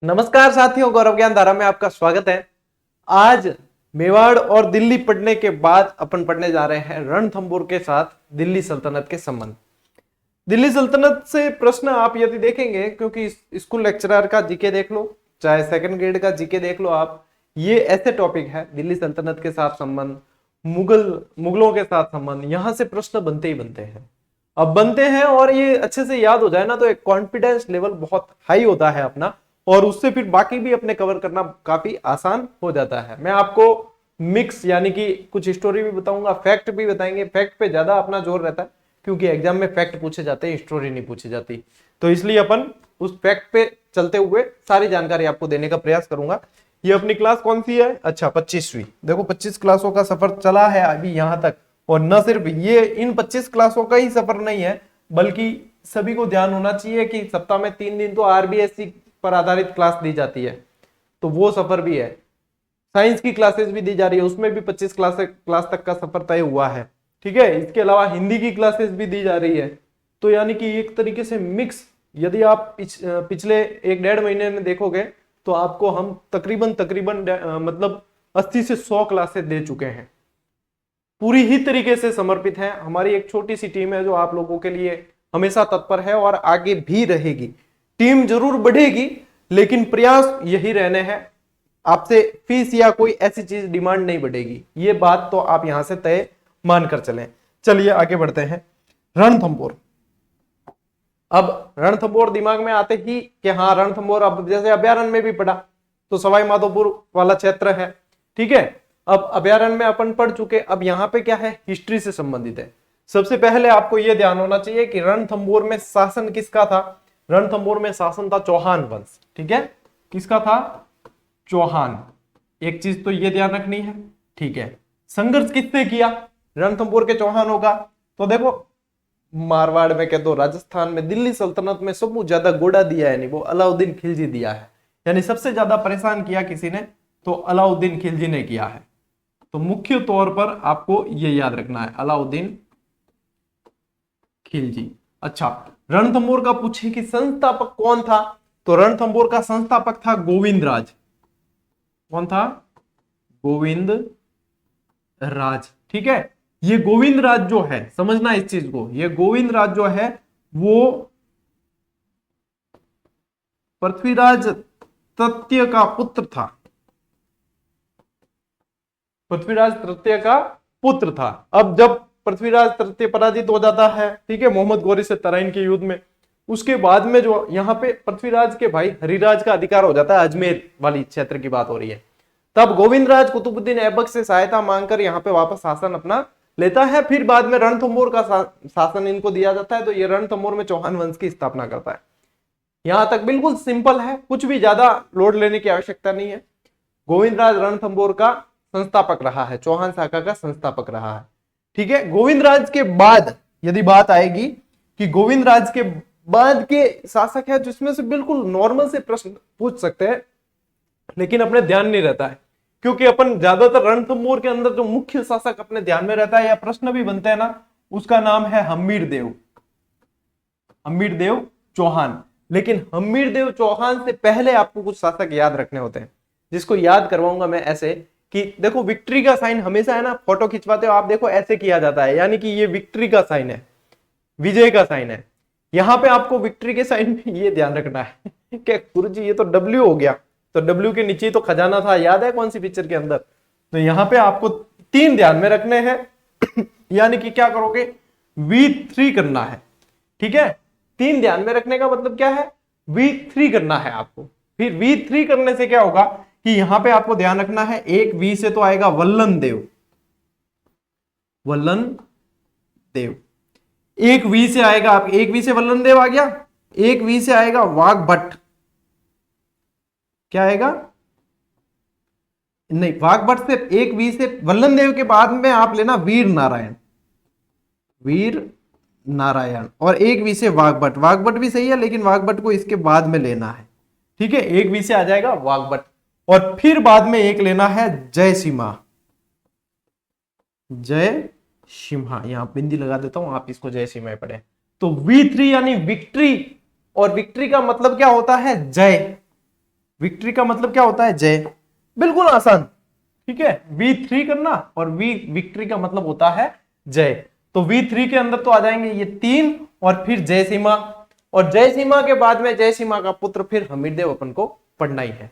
नमस्कार साथियों, गौरव ज्ञान धारा में आपका स्वागत है। आज मेवाड़ और दिल्ली पढ़ने के बाद अपन पढ़ने जा रहे हैं रणथंभौर के साथ दिल्ली सल्तनत के संबंध। दिल्ली सल्तनत से प्रश्न आप यदि देखेंगे, क्योंकि स्कूल लेक्चरर का जीके देख लो, चाहे सेकंड ग्रेड का जीके देख लो आप, ये ऐसे टॉपिक है दिल्ली सल्तनत के साथ संबंध, मुगलों के साथ संबंध, यहां से प्रश्न बनते ही बनते हैं। अब बनते हैं और ये अच्छे से याद हो जाए ना तो एक कॉन्फिडेंस लेवल बहुत हाई होता है अपना, और उससे फिर बाकी भी अपने कवर करना काफी आसान हो जाता है। मैं आपको मिक्स यानी कि कुछ स्टोरी भी बताऊंगा, फैक्ट भी बताएंगे। फैक्ट पे ज्यादा अपना जोर रहता है क्योंकि एग्जाम में फैक्ट पूछे जाते हैं, स्टोरी नहीं पूछी जाती, तो इसलिए अपन उस फैक्ट पे चलते हुए सारी जानकारी आपको देने का प्रयास करूंगा। ये अपनी क्लास कौन सी है? अच्छा, 25वीं। देखो 25 क्लासों का सफर चला है अभी यहां तक, और न सिर्फ ये इन 25 क्लासों का ही सफर नहीं है, बल्कि सभी को ध्यान होना चाहिए कि सप्ताह में 3 दिन तो आरबीएससी पर आधारित क्लास दी जाती है, तो वो सफर भी है। साइंस की क्लासेस भी दी जा रही है, उसमें भी 25 क्लास तक का सफर तय हुआ है। ठीक है, इसके अलावा हिंदी की क्लासेस भी दी जा रही है। तो यानी कि एक तरीके से मिक्स, यदि आप पिछले 1-1.5 महीने में देखोगे तो आपको हम तकरीबन मतलब 80 से 100 क्लासेस दे चुके हैं। पूरी ही तरीके से समर्पित है। हमारी एक छोटी सी टीम है जो आप लोगों के लिए हमेशा तत्पर है और आगे भी रहेगी। टीम जरूर बढ़ेगी, लेकिन प्रयास यही रहने हैं। आपसे फीस या कोई ऐसी चीज डिमांड नहीं बढ़ेगी, ये बात तो आप यहां से तय मानकर चलें। चलिए आगे बढ़ते हैं। रणथंभौर। अब रणथंभौर दिमाग में आते ही कि हाँ रणथंभौर, अब जैसे अभ्यारण्य में भी पढ़ा तो सवाई माधोपुर वाला क्षेत्र है। ठीक है, अब अभ्यारण्य में अपन पढ़ चुके, अब यहाँ पे क्या है, हिस्ट्री से संबंधित है। सबसे पहले आपको यह ध्यान होना चाहिए कि रणथंभौर में शासन किसका था? रणथंभौर में शासन था चौहान वंश। ठीक है, किसका था? चौहान। एक चीज तो ये ध्यान रखनी है। ठीक है, संघर्ष किसने किया रणथंभौर के चौहानों का? तो देखो, मारवाड़ में कह दो, राजस्थान में, दिल्ली सल्तनत में सबसे ज्यादा गोड़ा दिया है नहीं, वो अलाउद्दीन खिलजी दिया है। यानी सबसे ज्यादा परेशान किया किसी ने तो अलाउद्दीन खिलजी ने किया है। तो मुख्य तौर पर आपको ये याद रखना है, अलाउद्दीन खिलजी। अच्छा, रणथंभौर का पूछे कि संस्थापक कौन था, तो रणथंभौर का संस्थापक था गोविंदराज। कौन था? गोविंद राज। ठीक है, ये गोविंदराज जो है, समझना इस चीज को, ये गोविंदराज जो है वो पृथ्वीराज तृतीय का पुत्र था। पृथ्वीराज तृतीय का पुत्र था। अब जब पृथ्वीराज तृतीय पराजित हो जाता है, ठीक है, मोहम्मद गौरी से तराइन के युद्ध में, उसके बाद में जो यहाँ पे पृथ्वीराज के भाई हरिराज का अधिकार हो जाता है, अजमेर वाली क्षेत्र की बात हो रही है। तब गोविंदराज कुतुबुद्दीन ऐबक से सहायता मांगकर यहाँ पे वापस शासन अपना लेता है। फिर बाद में रणथंभौर का शासन इनको दिया जाता है, तो ये रणथंभौर में चौहान वंश की स्थापना करता है। यहां तक बिल्कुल सिंपल है, कुछ भी ज्यादा लोड लेने की आवश्यकता नहीं है। गोविंदराज रणथंभौर का संस्थापक रहा है, चौहान शाखा का संस्थापक रहा है। ठीक है, गोविंदराज के बाद यदि बात आएगी कि गोविंदराज के बाद के शासक है, जिसमें से बिल्कुल नॉर्मल से प्रश्न पूछ सकते हैं, लेकिन अपने ध्यान नहीं रहता है, क्योंकि अपन ज्यादातर रणथंभौर के अंदर जो मुख्य शासक अपने ध्यान में रहता है या प्रश्न भी बनते हैं ना, उसका नाम है हम्मीर देव। हम्मीर देव चौहान। लेकिन हम्मीर देव चौहान से पहले आपको कुछ शासक याद रखने होते हैं, जिसको याद करवाऊंगा मैं ऐसे कि देखो, विक्ट्री का साइन हमेशा है ना, फोटो खिंचवाते हो आप, देखो ऐसे किया जाता है, यानी कि ये विक्ट्री का साइन है, विजय का साइन है। यहां पे आपको विक्ट्री के साइन में ये ध्यान रखना है कि गुरुजी ये तो डब्ल्यू हो गया, तो डब्ल्यू के नीचे तो खजाना था, याद है कौन सी पिक्चर के अंदर? तो यहां पे आपको 3 ध्यान में रखने हैं यानी कि क्या करोगे, V3 करना है। ठीक है, 3 ध्यान में रखने का मतलब क्या है, V3 करना है आपको। फिर V3 करने से क्या होगा कि यहां पे आपको ध्यान रखना है, एक V से तो आएगा वल्लन देव, वल्लन देव। एक V से आएगा, आप एक V से वल्लन देव आ गया, एक V से आएगा वाघ भट्ट। क्या आएगा? नहीं, वाघ भट्ट से एक V से वल्लन देव के बाद में आप लेना वीर नारायण, वीर नारायण, और एक वी से वाघभट। वाघभट भी सही है, लेकिन वाघभट को इसके बाद में लेना है। ठीक है, एक वी से आ जाएगा वाघभट, और फिर बाद में एक लेना है जय सिम्हा। जय सिम्हा, यहां बिंदी लगा देता हूं, आप इसको जय सिम्हा पढ़े। तो V3 यानी विक्ट्री, और विक्ट्री का मतलब क्या होता है? जय। विक्ट्री का मतलब क्या होता है? जय। बिल्कुल आसान, ठीक है। V3 करना और विक्ट्री का मतलब होता है जय। तो V3 के अंदर तो आ जाएंगे ये 3 और फिर जय सीमा, और जय सीमा के बाद में जय सीमा का पुत्र फिर हमीरदेव अपन को पढ़ना ही है।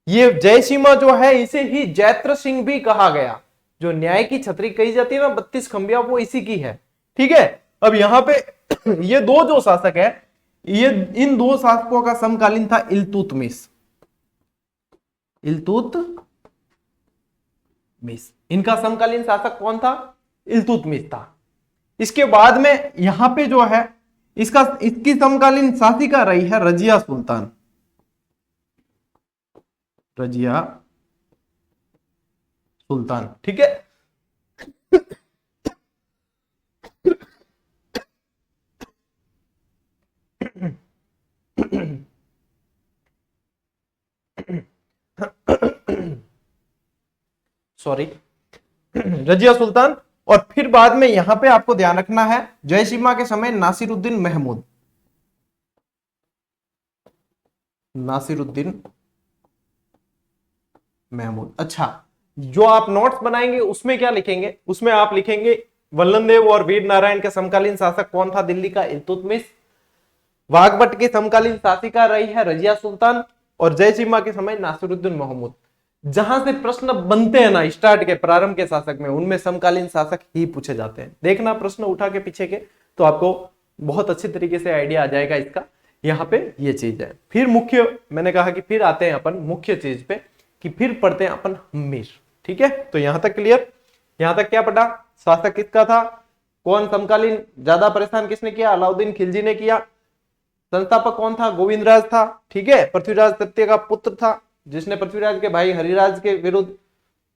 ये जय सीमा जो है इसे ही जैत्र सिंह भी कहा गया। जो न्याय की छतरी कही जाती है ना 32 खंबिया, वो इसी की है, ठीक है। अब यहाँ पे ये दो जो शासक है, ये इन दो शासकों का समकालीन था इल्तुतमिश। इल्तुतमिश इनका समकालीन शासक कौन था? इल्तुतमिश था। इसके बाद में यहां पे जो है इसकी समकालीन शासिका रही है रजिया सुल्तान। रजिया सुल्तान, ठीक है। सॉरी, रजिया सुल्तान। और फिर बाद में यहां पे आपको ध्यान रखना है जयसीमा के समय नासिरुद्दीन महमूद। नासिरुद्दीन महमूद। अच्छा, जो आप नोट्स बनाएंगे उसमें क्या लिखेंगे? उसमें आप लिखेंगे वल्लन देव और वीर नारायण के समकालीन शासक कौन था दिल्ली का? इल्तुतमिश। वाघभट्ट की समकालीन शासिका रही है रजिया सुल्तान, और जयसीमा के समय नासिरुद्दीन महमूद। जहां से प्रश्न बनते हैं ना स्टार्ट के प्रारंभ के शासक में, उनमें समकालीन शासक ही पूछे जाते हैं। देखना प्रश्न उठा के पीछे के, तो आपको बहुत अच्छी तरीके से आइडिया आ जाएगा इसका। यहाँ पे ये चीज है। फिर मुख्य, मैंने कहा कि फिर आते हैं अपन मुख्य चीज पे, कि फिर पढ़ते हैं अपन हम्मीर, ठीक है। तो यहां तक क्लियर? यहां तक क्या पढ़ा? शासक किसका था, कौन समकालीन, ज्यादा परेशान किसने किया? अलाउद्दीन खिलजी ने किया। संस्थापक कौन था? गोविंदराज था, ठीक है। पृथ्वीराज तृतीय का पुत्र था, जिसने पृथ्वीराज के भाई हरिराज के विरुद्ध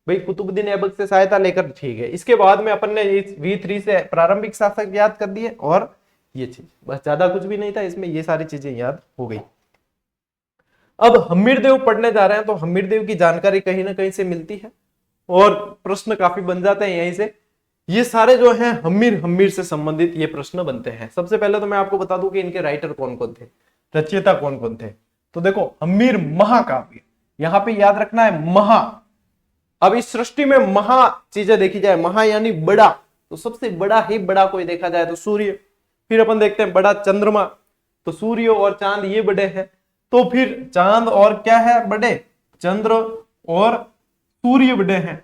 भाई कुतुबुद्दीन ऐबक से सहायता लेकर, ठीक है। इसके बाद में अपन ने इस V3 से प्रारंभिक शासक याद कर दिए, और ये चीज बस, ज्यादा कुछ भी नहीं था इसमें, ये सारी चीजें याद हो गई। अब हम्मीरदेव पढ़ने जा रहे हैं, तो हम्मीरदेव की जानकारी कहीं ना कहीं से मिलती है, और प्रश्न काफी बन जाते हैं यहीं से। ये सारे जो हैं हम्मीर से संबंधित ये प्रश्न बनते हैं। सबसे पहले तो मैं आपको बता दूं कि इनके राइटर कौन कौन थे, रचयिता कौन कौन थे। तो देखो, हम्मीर महाकाव्य, यहां पे याद रखना है महा। अब इस सृष्टि में महा चीजें देखी जाए, महा यानी बड़ा, तो सबसे बड़ा ही बड़ा कोई देखा जाए तो सूर्य। फिर अपन देखते हैं बड़ा चंद्रमा, तो सूर्य और चांद ये बड़े हैं। तो फिर चांद और क्या है बड़े? चंद्र और सूर्य बड़े हैं।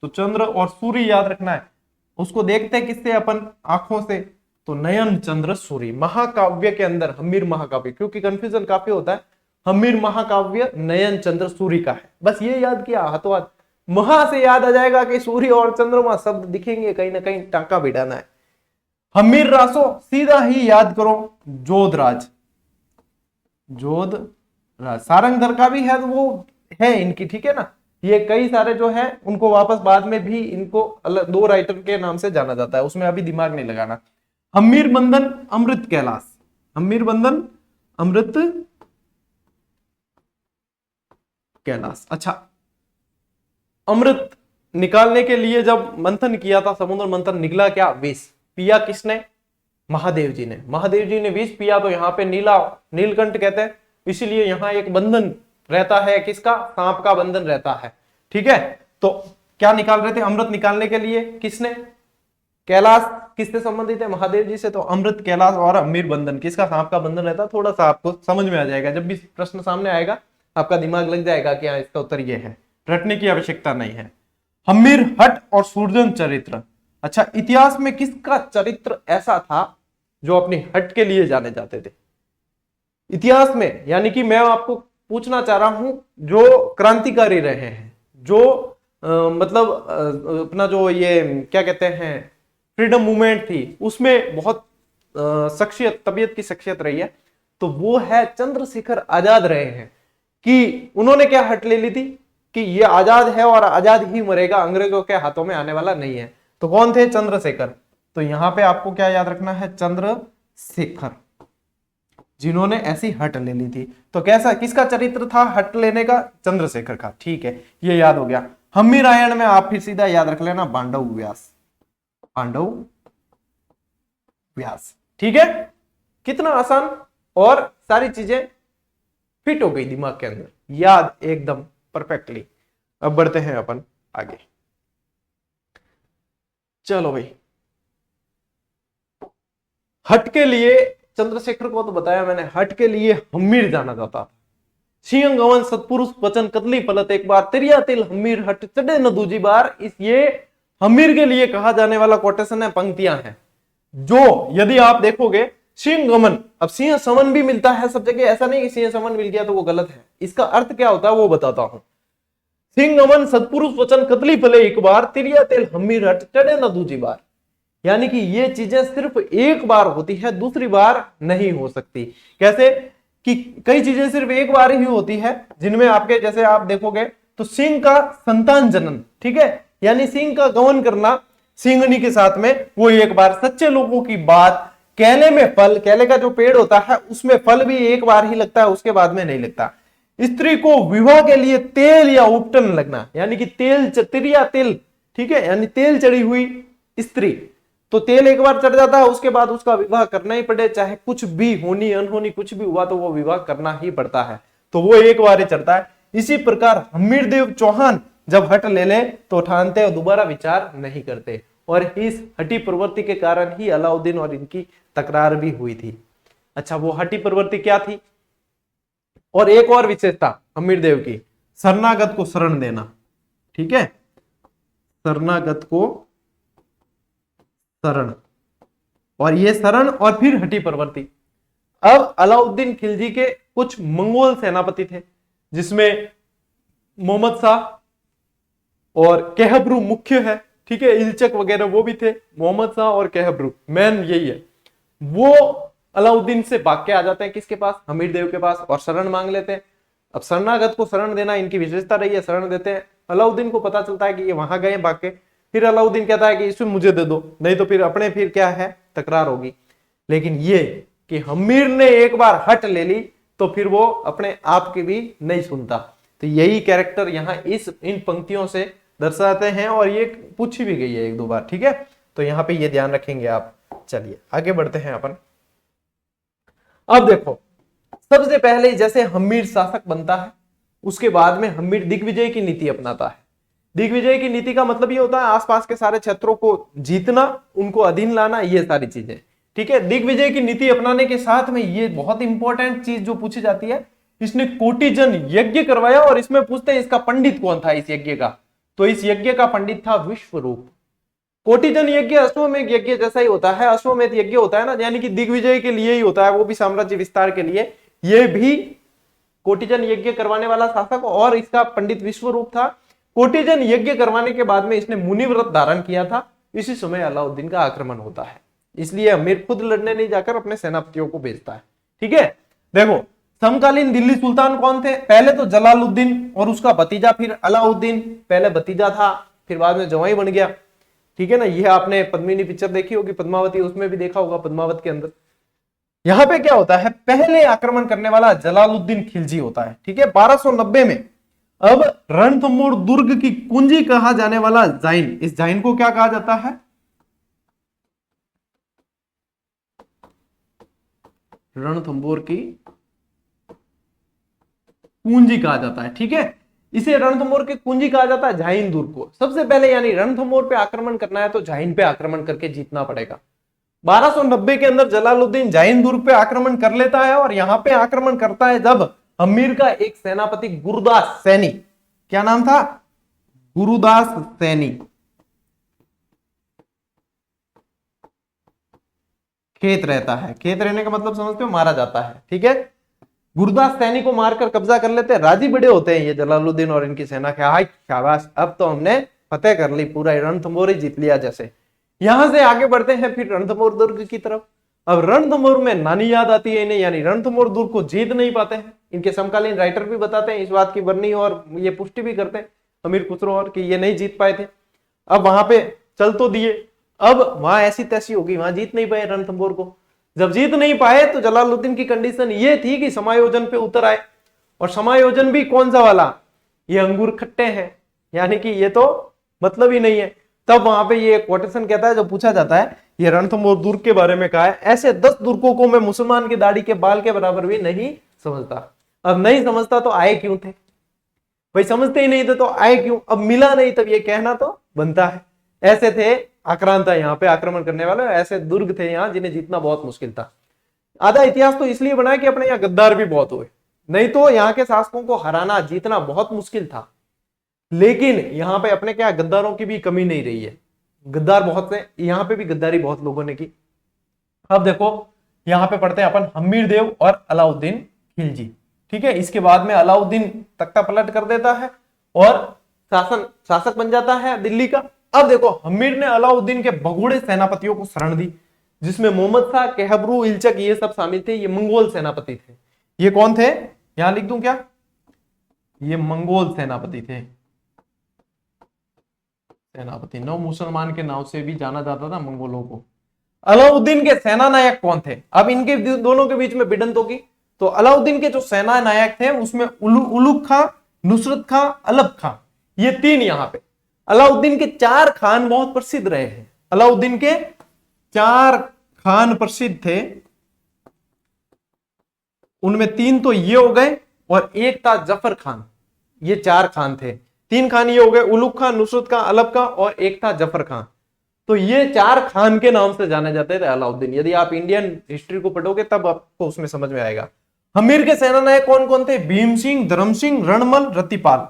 तो चंद्र और सूर्य याद रखना है। उसको देखते हैं किससे अपन? आंखों से। तो नयन चंद्र सूर्य। महाकाव्य के अंदर हम्मीर महाकाव्य, क्योंकि कंफ्यूजन काफी होता है, हम्मीर महाकाव्य नयन चंद्र सूर्य का है। बस ये याद किया हाथों हाथ, महा से याद आ जाएगा कि सूर्य और चंद्रमा शब्द दिखेंगे, कहीं ना कहीं टांका भिड़ाना है। हम्मीर रासो सीधा ही याद करो, जोधराज। जोधराज सारंगधर का भी है, तो वो है इनकी, ठीक है ना। ये कई सारे जो है उनको वापस बाद में भी इनको अलग दो राइटर के नाम से जाना जाता है, उसमें अभी दिमाग नहीं लगाना। हम्मीर बंधन अमृत कैलाश। हम्मीर बंधन अमृत कैलाश। अच्छा, अमृत निकालने के लिए जब मंथन किया था, समुद्र मंथन, निकला क्या? विष। पिया किसने? महादेव जी ने। महादेव जी ने विष पिया, तो यहाँ पे नीलकंठ कहते हैं, इसीलिए यहाँ एक बंधन रहता है, किसका? सांप का बंधन रहता है, ठीक है। तो क्या निकाल रहे थे? अमृत निकालने के लिए किसने? कैलाश किससे संबंधित है? महादेव जी से। तो अमृत, कैलाश और हम्मीर बंधन, किसका? सांप का बंधन रहता है। थोड़ा सा आपको समझ में आ जाएगा, जब भी प्रश्न सामने आएगा आपका दिमाग लग जाएगा कि हाँ इसका उत्तर ये है, रटने की आवश्यकता नहीं है। हम्मीर हट और सूर्जन चरित्र। अच्छा, इतिहास में किसका चरित्र ऐसा था जो अपनी हट के लिए जाने जाते थे इतिहास में? यानी कि मैं आपको पूछना चाह रहा हूं, जो क्रांतिकारी रहे हैं, जो अपना जो ये क्या कहते हैं फ्रीडम मूवमेंट थी, उसमें बहुत शख्सियत, तबीयत की शख्सियत रही है, तो वो है चंद्रशेखर आजाद रहे हैं। कि उन्होंने क्या हट ले ली थी कि ये आजाद है और आजाद ही मरेगा, अंग्रेजों के हाथों में आने वाला नहीं है। तो कौन थे? चंद्रशेखर। तो यहां पे आपको क्या याद रखना है? चंद्रशेखर, जिन्होंने ऐसी हट ले ली थी। तो कैसा, किसका चरित्र था हट लेने का? चंद्रशेखर का, ठीक है, ये याद हो गया। हम्मीर रायण में आप फिर सीधा याद रख लेना पांडव व्यास। पांडव व्यास, ठीक है। कितना आसान, और सारी चीजें फिट हो गई दिमाग के अंदर। याद एकदम परफेक्टली। अब बढ़ते हैं अपन आगे। चलो भाई, हट के लिए चंद्रशेखर को तो बताया मैंने, हट के लिए हम्मीर जाना जाता था। सिंह गवन सतपुरुष वचन कतली पलत एक बार, तिरिया तिल हम्मीर हट चढ़े न दूजी बार। इस ये हम्मीर के लिए कहा जाने वाला कोटेशन है, पंक्तियां हैं, जो यदि आप देखोगे सिंह गमन, अब सिंह समन भी मिलता है सब जगह, ऐसा नहीं कि सिंह समन मिल गया तो वो गलत है। इसका अर्थ क्या होता है वो बताता हूं। सिंह गमन सतपुरुष वचन कतली पले एक बार, तिरिया तिल हम्मीर हट चढ़े न दूजी बार। यानी कि ये चीजें सिर्फ एक बार होती है, दूसरी बार नहीं हो सकती। कैसे कि कई चीजें सिर्फ एक बार ही होती है, जिनमें आपके जैसे आप देखोगे तो सिंह का संतान जनन, ठीक है, यानी सिंह का गमन करना सिंहनी के साथ में, वो एक बार। सच्चे लोगों की बात, केले में फल, केले का जो पेड़ होता है उसमें फल भी एक बार ही लगता है, उसके बाद में नहीं लगता। स्त्री को विवाह के लिए तेल या उपटन लगना, यानी कि तेल, तिरिया तिल, ठीक है, यानी तेल चढ़ी हुई स्त्री, तो तेल एक बार चढ़ जाता है, उसके बाद उसका विवाह करना ही पड़े, चाहे कुछ भी होनी अनहोनी कुछ भी हुआ तो वो विवाह करना ही पड़ता है, तो वो एक बार ही चढ़ता है। इसी प्रकार हम्मीर देव चौहान जब हट ले ले तो ठानते और दोबारा विचार नहीं करते, और इस हटी प्रवृत्ति के कारण ही अलाउद्दीन और इनकी तकरार भी हुई थी। अच्छा, वो हटी प्रवृत्ति क्या थी? और एक और विशेषता हम्मीर देव की, शरणागत को शरण देना, ठीक है, शरणागत को शरण, और ये शरण और फिर हटी प्रवृत्ति। अब अलाउद्दीन खिलजी के कुछ मंगोल सेनापति थे, जिसमें मोहम्मद शाह और कहब्रू मुख्य है, ठीक है, इल्चक वगैरह वो भी थे, मोहम्मद शाह और कहब्रू मैन यही है। वो अलाउद्दीन से भाग के आ जाते हैं किसके पास? हमीर देव के पास, और शरण मांग लेते हैं। अब शरणागत को शरण देना इनकी विशेषता रही है, शरण देते हैं। अलाउद्दीन को पता चलता है कि ये वहां गए भाग के, फिर अलाउद्दीन कहता है कि इसमें मुझे दे दो, नहीं तो फिर अपने फिर क्या है, तकरार होगी। लेकिन ये कि हमीर ने एक बार हट ले ली तो फिर वो अपने आप की भी नहीं सुनता। तो यही कैरेक्टर यहाँ इन पंक्तियों से दर्शाते हैं, और ये पूछी भी गई है एक दो बार, ठीक है, तो यहाँ पे ये ध्यान रखेंगे आप। चलिए आगे बढ़ते हैं अपन। अब देखो, सबसे पहले जैसे हमीर शासक बनता है, उसके बाद में हमीर दिग्विजय की नीति अपनाता है। दिग्विजय की नीति का मतलब ये होता है आसपास के सारे क्षेत्रों को जीतना, उनको अधीन लाना, ये सारी चीजें, ठीक है। दिग्विजय की नीति अपनाने के साथ में ये बहुत इंपॉर्टेंट चीज जो पूछी जाती है, इसने कोटिजन यज्ञ करवाया, और इसमें पूछते हैं इसका पंडित कौन था इस यज्ञ का, तो इस यज्ञ का पंडित था विश्वरूप। कोटिजन यज्ञ अश्वमेध यज्ञ जैसा ही होता है, अश्वमेध यज्ञ होता है ना, यानी कि दिग्विजय के लिए ही होता है, वो भी साम्राज्य विस्तार के लिए। ये भी कोटिजन यज्ञ करवाने वाला शासक, और इसका पंडित विश्वरूप था। कोटिजन यज्ञ करवाने के बाद में इसने मुनि व्रत धारण किया था। इसी समय अलाउद्दीन का आक्रमण होता है, इसलिए अमीर खुद लड़ने नहीं जाकर अपने सेनापतियों को भेजता है, ठीक है। देखो, समकालीन दिल्ली सुल्तान कौन थे? पहले तो जलालुद्दीन और उसका भतीजा, फिर अलाउद्दीन। पहले भतीजा था, फिर बाद में जवाई बन गया, ठीक है ना। यह आपने पद्मिनी पिक्चर देखी होगी, पद्मावती, उसमें भी देखा होगा, पद्मावत के अंदर। यहां पे क्या होता है, पहले आक्रमण करने वाला जलालुद्दीन खिलजी होता है, ठीक है, 1290 में। अब रणथंभौर दुर्ग की कुंजी कहा जाने वाला जाइन, इस जाइन को क्या कहा जाता है? रणथंभौर की कुंजी कहा जाता है, ठीक है। इसे रणथंभौर की कुंजी कहा जाता है, जाइन दुर्ग को। सबसे पहले यानी रणथंभौर पे आक्रमण करना है तो जाइन पे आक्रमण करके जीतना पड़ेगा। 1290 के अंदर जलालुद्दीन जाइन दुर्ग पे आक्रमण कर लेता है, और यहां पे आक्रमण करता है जब अमीर का एक सेनापति गुरुदास सैनी, क्या नाम था? गुरुदास सैनी, खेत रहता है। खेत रहने का मतलब समझते हो, मारा जाता है, ठीक है। गुरुदास सैनी को मारकर कब्जा कर लेते हैं। राजी बड़े होते हैं ये जलालुद्दीन और इनकी सेना के, हाय शाबाश, अब तो हमने फतेह कर ली, पूरा रणथंभौर ही जीत लिया जैसे। यहां से आगे बढ़ते हैं फिर रणथंभौर दुर्ग की तरफ। अब रणथंभौर में नानी याद आती है इन्हें, यानी रणथंभौर दुर्ग को जीत नहीं पाते हैं। इनके समकालीन राइटर भी बताते हैं इस बात की बरनी, और ये पुष्टि भी करते हैं अमीर खुसरो और कि ये नहीं जीत पाए थे। अब वहां पे चल तो दिए, अब वहां ऐसी तैसी होगी, वहां जीत नहीं पाए रणथंभौर को। जब जीत नहीं पाए तो जलालुद्दीन की कंडीशन ये थी कि समायोजन पे उतर आए, और समायोजन भी कौन सा वाला? ये अंगूर खट्टे हैं, यानी कि ये तो मतलब ही नहीं है। तब वहां पे ये कोटेशन कहता है, जो पूछा जाता है, ये रणथंभौर दुर्ग के बारे में कहा है, ऐसे 10 दुर्गों को मैं मुसलमान की दाढ़ी के बाल के बराबर भी नहीं समझता। अब नहीं समझता तो आए क्यों थे भाई, समझते ही नहीं थे तो आए क्यों, अब मिला नहीं तब ये कहना तो बनता है। ऐसे थे आक्रांता, यहाँ पे आक्रमण करने वाले ऐसे दुर्ग थे यहाँ जिन्हें जीतना बहुत मुश्किल था। आधा इतिहास तो इसलिए बना कि अपने यहाँ गद्दार भी बहुत हुए, नहीं तो यहाँ के शासकों को हराना जीतना बहुत मुश्किल था। लेकिन यहाँ पे अपने क्या गद्दारों की भी कमी नहीं रही है, गद्दार बहुत से, यहाँ पे भी गद्दारी बहुत लोगों ने की। अब देखो यहाँ पे पढ़ते हैं अपन हम्मीर देव और अलाउद्दीन खिलजी। ठीक है, इसके बाद में अलाउद्दीन तख्ता पलट कर देता है और शासक बन जाता है दिल्ली का। अब देखो हम्मीर ने अलाउद्दीन के भगोड़े सेनापतियों को शरण दी, जिसमें मोहम्मद शाह, केहबरू, इल्चक ये सब शामिल थे। ये मंगोल सेनापति थे। ये कौन थे, यहां लिख दूं क्या, ये मंगोल सेनापति थे। सेनापति नव मुसलमान के नाम से भी जाना जाता था मंगोलों को। अलाउद्दीन के सेना नायक कौन थे, अब इनके दोनों के बीच में भिड़ंत होगी। तो अलाउद्दीन के जो सेना नायक थे उसमें उलुग खां, नुसरत खां, अलब खां, ये तीन यहाँ पे। अलाउद्दीन के 4 खान बहुत प्रसिद्ध रहे हैं। अलाउद्दीन के 4 खान प्रसिद्ध थे, उनमें 3 तो ये हो गए और एक था जफर खान। ये 4 खान थे, 3 खान ये हो गए, उलुग खां, नुसरत खां, अलब खां और एक था जफर खान। तो ये 4 खान के नाम से जाने जाते थे अलाउद्दीन। यदि आप इंडियन हिस्ट्री को पढ़ोगे तब आपको उसमें समझ में आएगा। हमीर के सेना नायक कौन कौन थे, भीम सिंह, धर्म सिंह, रणमल, रतिपाल।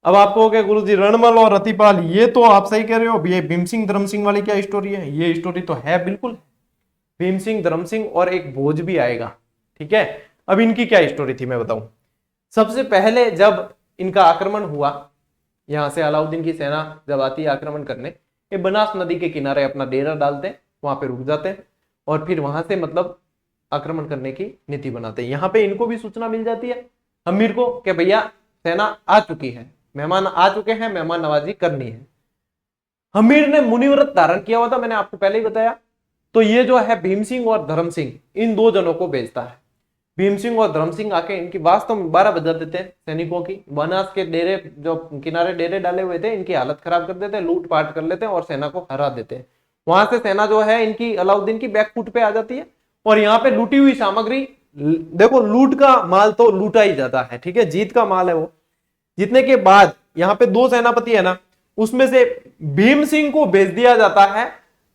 अब आपको हो गया गुरुजी रणमल और रतिपाल, ये तो आप सही कह रहे हो, ये भीम सिंह धर्म सिंह वाली क्या स्टोरी है, ये स्टोरी तो है बिल्कुल, भीम सिंह, धर्म सिंह और एक भोज भी आएगा। ठीक है, अब इनकी क्या स्टोरी थी मैं बताऊं। सबसे पहले जब इनका आक्रमण हुआ, यहां से अलाउद्दीन की सेना जब आती है आक्रमण करने, ये बनास नदी के किनारे अपना डेरा डालते हैं, वहां पे रुक जाते हैं और फिर वहां से मतलब आक्रमण करने की नीति बनाते हैं। यहाँ पे इनको भी सूचना मिल जाती है अमीर को कि भैया सेना आ चुकी है, मेहमान आ चुके हैं, मेहमान नवाजी करनी है। अमीर ने मुनिव्रत धारण किया हुआ था, मैंने आपको पहले ही बताया। तो ये जो है भीम सिंह और धर्म सिंह, इन 2 जनों को भेजता है। भीम सिंह और धर्म सिंह आके इनकी वास्तव में 12 बजा देते हैं सैनिकों की। बनास के डेरे जो किनारे डेरे डाले हुए थे, इनकी हालत खराब कर देते हैं, लूटपाट कर लेते हैं और सेना को हरा देते हैं। वहां से सेना जो है इनकी अलाउद्दीन की बैकफुट पे आ जाती है और यहाँ पे लूटी हुई सामग्री, देखो लूट का माल तो लूटा ही जाता है, ठीक है, जीत का माल है वो। जीतने के बाद यहाँ पे 2 सेनापति है ना, उसमें से भीम सिंह को भेज दिया जाता है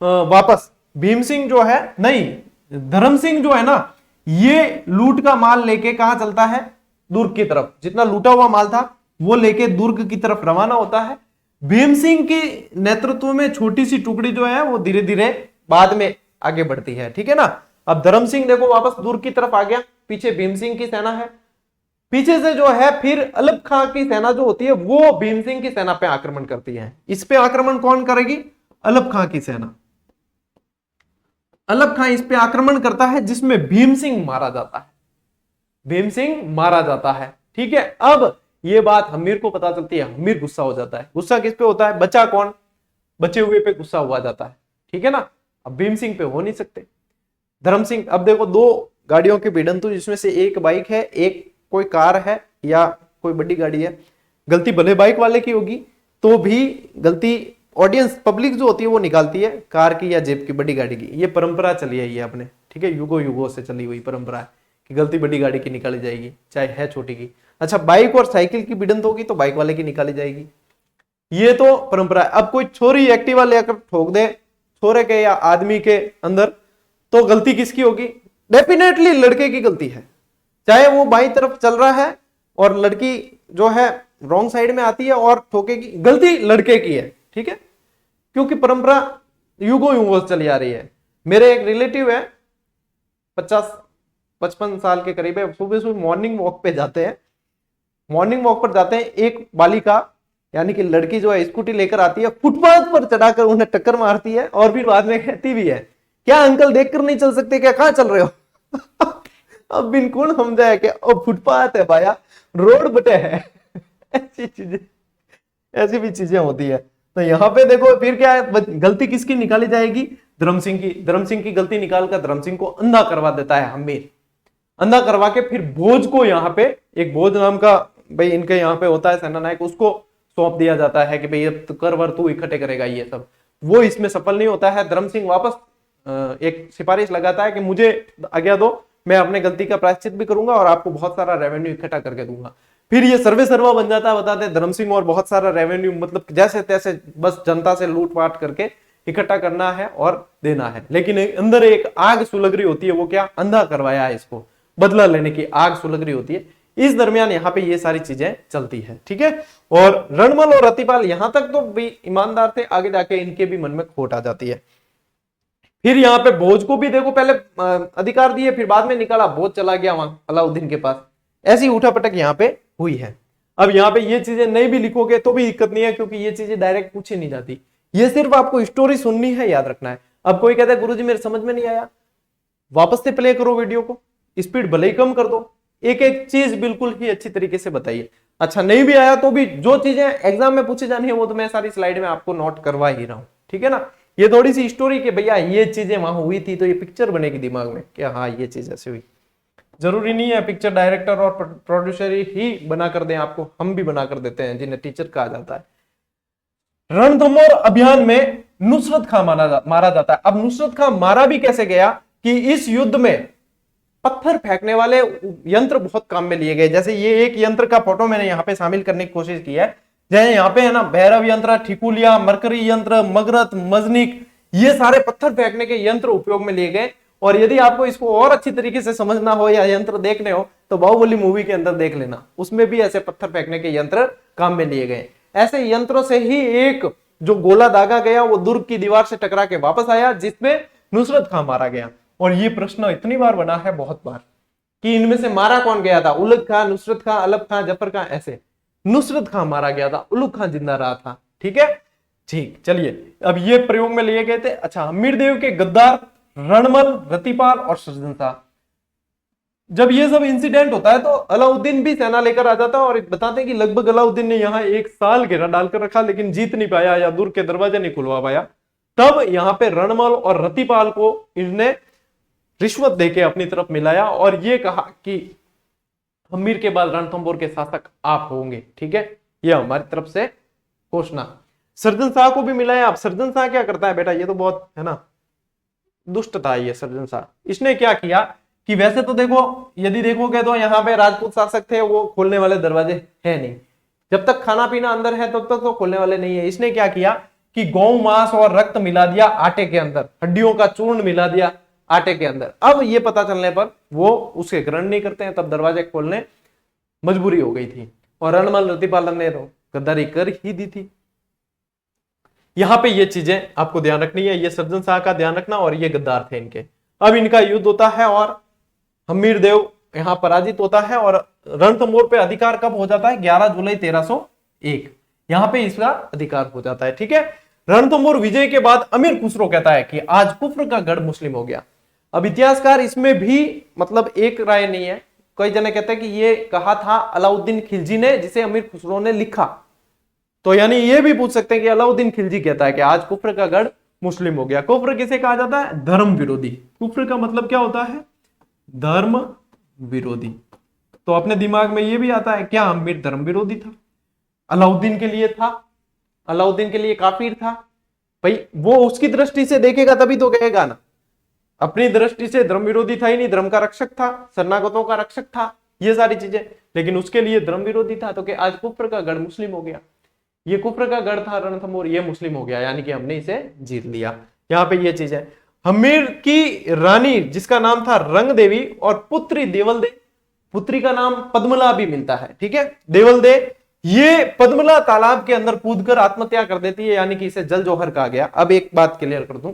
वापस। भीम सिंह जो है, नहीं धर्म सिंह जो है ना, ये लूट का माल लेके कहां चलता है, दुर्ग की तरफ। जितना लूटा हुआ माल था वो लेके दुर्ग की तरफ रवाना होता है। भीम सिंह के नेतृत्व में छोटी सी टुकड़ी जो है वो धीरे धीरे बाद में आगे बढ़ती है। ठीक है ना, अब धर्म सिंह देखो वापस दुर्ग की तरफ आ गया, पीछे भीम सिंह की सेना है। पीछे से जो है फिर अलब खां की सेना जो होती है वो भीम सिंह की सेना पे आक्रमण करती है। इस पे आक्रमण कौन करेगी, अलब खां की सेना। अलब खां इस पे आक्रमण करता है, जिसमें भीम सिंह मारा जाता है। भीम सिंह मारा जाता है। ठीक है, अब ये बात हमीर को पता चलती है, हमीर गुस्सा हो जाता है। गुस्सा किस पे होता है, बचा कौन, बचे हुए पे गुस्सा हुआ जाता है। ठीक है ना, अब भीम सिंह पे हो नहीं सकते। धर्म सिंह, अब देखो 2 गाड़ियों की भिड़ंत हुई, जिसमें से एक बाइक है, एक कोई कार है या कोई बड़ी गाड़ी है। गलती भले बाइक वाले की होगी तो भी गलती ऑडियंस पब्लिक जो होती है वो निकालती है, कार की या जेब की, बड़ी गाड़ी की। ये परंपरा चली आई है अपने, ठीक है, युगों युगों से चली हुई परंपरा है कि गलती बड़ी गाड़ी की निकाली जाएगी, चाहे है छोटी की। अच्छा, बाइक और साइकिल की भिड़ंत होगी तो बाइक वाले की निकाली जाएगी, ये तो परंपरा है। अब कोई छोरी एक्टिवा लेकर ठोक दे छोरे के या आदमी के अंदर, तो गलती किसकी होगी, डेफिनेटली लड़के की गलती है। चाहे वो बाई तरफ चल रहा है और लड़की जो है रॉन्ग साइड में आती है और ठोकेगी, गलती लड़के की है। ठीक है, क्योंकि परंपरा युगों युगों से चली आ रही है। मेरे एक रिलेटिव है, 50-55 साल के करीब है, सुबह सुबह मॉर्निंग वॉक पे जाते हैं। मॉर्निंग वॉक पर जाते हैं, एक बालिका यानी कि लड़की जो है स्कूटी लेकर आती है, फुटपाथ पर चढ़ाकर उन्हें टक्कर मारती है और फिर बाद में कहती भी है, क्या अंकल देखकर नहीं चल सकते, क्या कहां चल रहे हो। अब बिल्कुल हम जाए कि अब फुटपाथ है भाया, रोड बटे है। ऐसी भी चीजें होती है। तो यहाँ पे देखो फिर क्या है, गलती किसकी निकाली जाएगी, धर्म सिंह की। धर्म सिंह की गलती निकालकर धर्म सिंह को अंधा करवा देता है हमीर। अंधा करवा के फिर भोज को, यहाँ पे एक भोज नाम का भाई इनके यहाँ पे होता है सेना नायक, उसको सौंप दिया जाता है कि भाई अब कर वर तू इकट्ठे करेगा ये सब। वो इसमें सफल नहीं होता है। धर्म सिंह वापस एक सिफारिश लगाता है कि मुझे आज्ञा दो, मैं अपने गलती का प्रायश्चित भी करूंगा और आपको बहुत सारा रेवेन्यू इकट्ठा करके दूंगा। फिर ये सर्वे सर्वा बन जाता है, बताते धर्म सिंह, और बहुत सारा रेवेन्यू, मतलब जैसे तैसे बस जनता से लूटपाट करके इकट्ठा करना है और देना है। लेकिन अंदर एक आग सुलग रही होती है, वो क्या, अंधा करवाया है इसको, बदला लेने की आग सुलग रही होती है। इस दरमियान यहाँ पे ये सारी चीजें चलती है, ठीक है। और रणमल और रतिपाल यहां तक तो भी ईमानदार थे, आगे जाके इनके भी मन में खोट आ जाती है। फिर यहाँ पे भोज को भी देखो, पहले अधिकार दिए, फिर बाद में निकाला, भोज चला गया वहां अलाउद्दीन के पास। ऐसी उठापटक यहाँ पे हुई है। अब यहाँ पे ये चीजें नहीं भी लिखोगे तो भी दिक्कत नहीं है, क्योंकि ये चीजें डायरेक्ट पूछी नहीं जाती, ये सिर्फ आपको स्टोरी सुननी है, याद रखना है। अब कोई कहता है गुरुजी मेरे समझ में नहीं आया, वापस से प्ले करो वीडियो को, स्पीड भले ही कम कर दो, एक एक चीज बिल्कुल ही अच्छी तरीके से बताइए। अच्छा नहीं भी आया तो भी जो चीजें एग्जाम में पूछी जानी है वो तो मैं सारी स्लाइड में आपको नोट करवा ही रहा हूं, ठीक है ना। ये थोड़ी सी स्टोरी के भैया ये चीजें वहां हुई थी तो ये पिक्चर बनेगी दिमाग में क्या, हाँ ये चीज ऐसे हुई। जरूरी नहीं है पिक्चर डायरेक्टर और प्रोड्यूसर ही बना कर दें आपको, हम भी बना कर देते हैं जिन्हें टीचर कहा जाता है। रणथंभौर अभियान में नुसरत खां मारा जाता है। अब नुसरत खां मारा भी कैसे गया कि इस युद्ध में पत्थर फेंकने वाले यंत्र बहुत काम में लिए गए। जैसे ये एक यंत्र का फोटो मैंने यहाँ पे शामिल करने की कोशिश की है, जैसे यहाँ पे है ना भैरव यंत्र, ठिकुलिया, मरकरी यंत्र, मगरत, मजनिक, ये सारे पत्थर फेंकने के यंत्र उपयोग में लिए गए। और यदि आपको इसको और अच्छी तरीके से समझना हो या यंत्र देखने हो तो बाहुबली मूवी के अंदर देख लेना, उसमें भी ऐसे पत्थर फेंकने के यंत्र काम में लिए गए। ऐसे यंत्रों से ही एक जो गोला दागा गया वो दुर्ग की दीवार से टकरा के वापस आया, जिसमें नुसरत खां मारा गया। और ये प्रश्न इतनी बार बना है, बहुत बार, कि इनमें से मारा कौन गया था, उलग खां, नुसरत खां, अलब खां, जफर खां, ऐसे। नुसरत खां मारा गया था, उलग खां जिंदा रहा था, ठीक है। ठीक, चलिए अब ये प्रयोग में लिए गए थे। अच्छा, हमीर देव के गद्दार रणमल, रतिपाल और सृजन शाह, जब ये सब इंसिडेंट होता है तो अलाउद्दीन भी सेना लेकर आ जाता है और बताते हैं कि लगभग अलाउद्दीन ने यहाँ 1 साल घेरा डालकर रखा लेकिन जीत नहीं पाया या दुर्ग के दरवाजे नहीं खुलवा पाया। तब यहाँ पे रणमल और रतिपाल को इन्होंने रिश्वत देके अपनी तरफ मिलाया और ये कहा कि हमीर के बाद रणथंभौर के शासक आप होंगे, ठीक है, ये हमारी तरफ से घोषणा। सृजन शाह को भी मिलाया। अब सृजन शाह क्या करता है बेटा, ये तो बहुत है ना दुष्ट था ये सृजन शाह। इसने क्या किया कि वैसे तो देखो, यदि देखोगे तो यहाँ पे राजपूत शासक थे, वो खोलने वाले दरवाजे है नहीं, जब तक खाना पीना अंदर है तब तक तो खोलने वाले नहीं है। इसने क्या किया कि गौ मांस और रक्त मिला दिया आटे के अंदर, हड्डियों का चूर्ण मिला दिया आटे के अंदर। अब ये पता चलने पर वो उसके ग्रहण नहीं करते हैं, तब दरवाजे खोलने मजबूरी हो गई थी और रणमल रतिपाल ने तो गद्दारी कर ही दी थी। यहां पे ये चीजें आपको ध्यान रखनी है, ये सृजन शाह का ध्यान रखना, और ये गद्दार थे इनके। अब इनका युद्ध होता है और हमीर देव यहां पराजित होता है और रणथंभौर पे अधिकार कब हो जाता है, 11 जुलाई 1301, यहां पे इसका अधिकार हो जाता है, ठीक है। रणथंभौर विजय के बाद अमीर खुसरो कहता है कि आज कुफ्र का गढ़ मुस्लिम हो गया। अब इतिहासकार इसमें भी मतलब एक राय नहीं है, कई जने कहते हैं कि ये कहा था अलाउद्दीन खिलजी ने, जिसे अमीर खुसरो ने लिखा। तो यानी ये भी पूछ सकते हैं कि अलाउद्दीन खिलजी कहता है कि आज कुफ्र का गढ़ मुस्लिम हो गया। कुफ्र किसे कहा जाता है, धर्म विरोधी। कुफ्र का मतलब क्या होता है, धर्म विरोधी। तो अपने दिमाग में ये भी आता है क्या अमीर धर्म विरोधी था, अलाउद्दीन के लिए था, अलाउद्दीन के लिए काफिर था। भाई वो उसकी दृष्टि से देखेगा तभी तो कहेगा ना, अपनी दृष्टि से धर्म विरोधी था ही नहीं, धर्म का रक्षक था, शरणागतों का रक्षक था, ये सारी चीजें, लेकिन उसके लिए धर्म विरोधी था। तो कि आज कुफ्र का गढ़ मुस्लिम हो गया, ये कुफ्र का गढ़ था रणथंभौर, ये मुस्लिम हो गया, यानी कि हमने इसे जीत लिया। यहाँ पे ये चीज है। हमीर की रानी जिसका नाम था रंग देवी और पुत्री देवलदे, पुत्री का नाम पद्मला भी मिलता है, ठीक है, देवलदे, ये पद्मला तालाब के अंदर कूदकर आत्महत्या कर देती है, यानी कि इसे जल जौहर कहा गया। अब एक बात क्लियर कर दूं,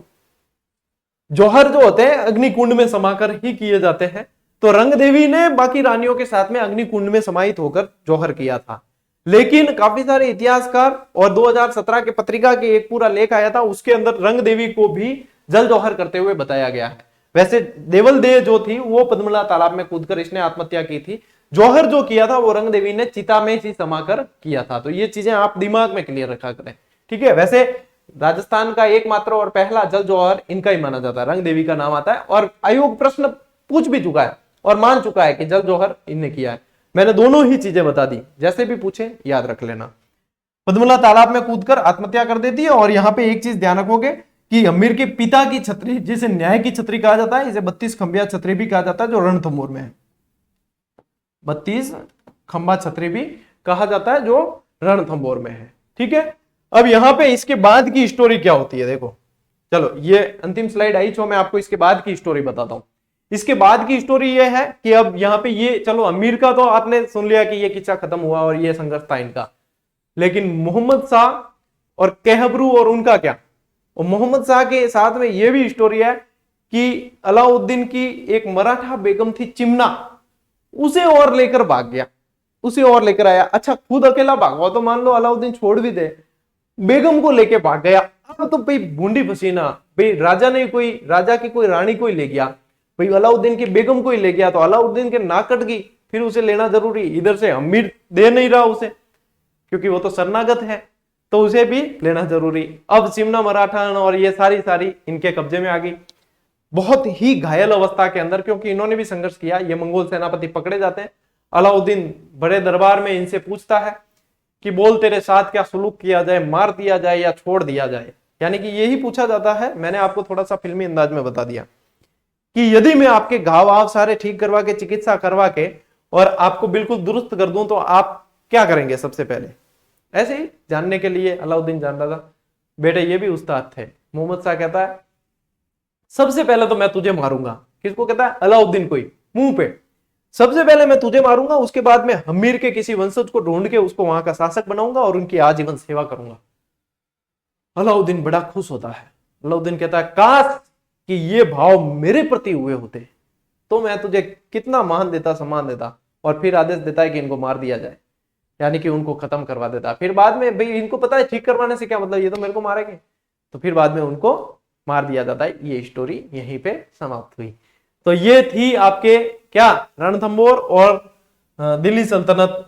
जौहर जो होते हैं अग्निकुंड में समाकर ही किए जाते हैं, तो रंग देवी ने बाकी रानियों के साथ में अग्निकुंड में समाहित होकर जौहर किया था। लेकिन काफी सारे इतिहासकार और 2017 के पत्रिका के एक पूरा लेख आया था, उसके अंदर रंग देवी को भी जल जौहर करते हुए बताया गया है। वैसे देवल दे जो थी वो पद्मला तालाब में कूदकर इसने आत्महत्या की थी, जौहर जो किया था वो रंग देवी ने चिता में ही समाकर किया था। तो ये चीजें आप दिमाग में क्लियर रखा करें, ठीक है। वैसे राजस्थान का एकमात्र और पहला जल जौहर इनका ही माना जाता है, रंग देवी का नाम आता है, और आयोग प्रश्न पूछ भी चुका है और मान चुका है कि जल जौहर इनने किया है। मैंने दोनों ही चीजें बता दी, जैसे भी पूछे याद रख लेना। पद्मला तालाब में कूदकर आत्महत्या कर देती है। और यहाँ पे एक चीज ध्यान रखोगे कि अमीर के पिता की छतरी, जिसे न्याय की छतरी कहा जाता है, इसे 32 खंबिया छतरी भी कहा जाता है, जो रणथंभौर में है। 32 खंबा छतरी भी कहा जाता है, जो रणथंभौर में है। ठीक है, अब यहां पे इसके बाद की स्टोरी क्या होती है, देखो। चलो, ये अंतिम स्लाइड आई, तो मैं आपको इसके बाद की स्टोरी बताता हूं। इसके बाद की स्टोरी ये है कि अब यहाँ पे ये, चलो अमीर का तो आपने सुन लिया कि ये किस्सा खत्म हुआ और ये संघर्ष था इनका, लेकिन मोहम्मद शाह और कहबरू और उनका क्या। और मोहम्मद शाह के साथ में ये भी स्टोरी है कि अलाउद्दीन की एक मराठा बेगम थी चिमना, उसे और लेकर भाग गया, उसे और लेकर आया। अच्छा, खुद अकेला भागवा तो मान लो अलाउद्दीन छोड़ भी दे, बेगम को लेके भाग गया। अब तो भाई बूंदी पसीना, भाई राजा ने कोई, राजा की कोई रानी को ही ले गया, भाई अलाउद्दीन की बेगम को ही ले गया, तो अलाउद्दीन के नाक कट गई, फिर उसे लेना जरूरी। इधर से अमीर दे नहीं रहा उसे, क्योंकि वो तो शरणागत है, तो उसे भी लेना जरूरी। अब सिमना मराठा और ये सारी इनके कब्जे में आ गई, बहुत ही घायल अवस्था के अंदर, क्योंकि इन्होंने भी संघर्ष किया। ये मंगोल सेनापति पकड़े जाते हैं। अलाउद्दीन बड़े दरबार में इनसे पूछता है कि बोल तेरे साथ क्या सुलूक किया जाए, मार दिया जाए या छोड़ दिया जाए। यानी कि यही पूछा जाता है। मैंने आपको थोड़ा सा फिल्मी अंदाज में बता दिया कि यदि मैं आपके घाव आव सारे ठीक करवा के, चिकित्सा करवा के और आपको बिल्कुल दुरुस्त कर दूं, तो आप क्या करेंगे सबसे पहले। ऐसे ही जानने के लिए अलाउद्दीन जान रहा था। बेटे ये भी उस्ताद थे। मोहम्मद शाह कहता है सबसे पहले तो मैं तुझे मारूंगा। किसको कहता है? अलाउद्दीन को ही, मुंह पे। सबसे पहले मैं तुझे मारूंगा, उसके बाद में हमीर के किसी वंशज को ढूंढ के उसको वहां का शासक बनाऊंगा और उनकी आजीवन सेवा करूंगा। अलाउद्दीन बड़ा खुश होता है। अलाउद्दीन कहता है काश कि ये भाव मेरे प्रति हुए होते तो मैं तुझे कितना मान देता, सम्मान देता। और फिर आदेश देता है कि इनको मार दिया जाए, यानी कि उनको खत्म करवा देता। फिर बाद में भाई इनको पता है ठीक करवाने से क्या मतलब, ये तो मेरे को मारेंगे, तो फिर बाद में उनको मार दिया जाता है। ये स्टोरी यहीं पे समाप्त हुई। तो ये थी आपके क्या, रणथंभौर और दिल्ली सल्तनत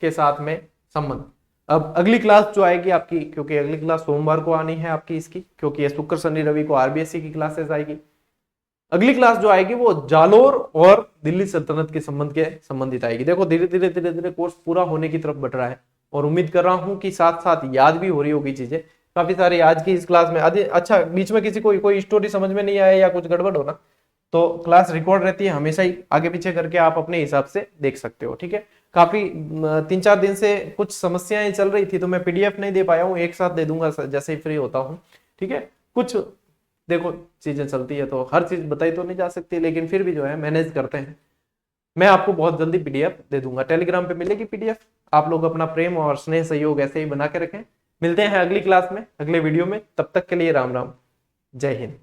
के साथ में संबंध। अब अगली क्लास जो आएगी आपकी, क्योंकि अगली क्लास सोमवार को आनी है आपकी इसकी, क्योंकि ये शुक्र शनि रवि को आरबीएससी की क्लासेस आएगी। अगली क्लास जो आएगी वो जालोर और दिल्ली सल्तनत के संबंध के संबंधित आएगी। देखो धीरे धीरे कोर्स पूरा होने की तरफ बढ़ रहा है, और उम्मीद कर रहा हूं कि साथ साथ याद भी हो रही होगी चीजें काफी सारी आज की इस क्लास में। अच्छा, बीच में किसी को कोई स्टोरी समझ में नहीं आया या कुछ गड़बड़ हो ना, तो क्लास रिकॉर्ड रहती है, हमेशा ही आगे पीछे करके आप अपने हिसाब से देख सकते हो। ठीक है, काफी 3-4 दिन से कुछ समस्याएं चल रही थी, तो मैं पीडीएफ नहीं दे पाया हूँ, एक साथ दे दूंगा जैसे ही फ्री होता हूँ। ठीक है, कुछ देखो चीजें चलती है तो हर चीज बताई तो नहीं जा सकती, लेकिन फिर भी जो है मैनेज करते हैं। मैं आपको बहुत जल्दी पीडीएफ दे दूंगा, टेलीग्राम पे मिलेगी पीडीएफ। आप लोग अपना प्रेम और स्नेह सहयोग ऐसे ही बना के रखें। मिलते हैं अगली क्लास में, अगले वीडियो में। तब तक के लिए राम राम, जय हिंद।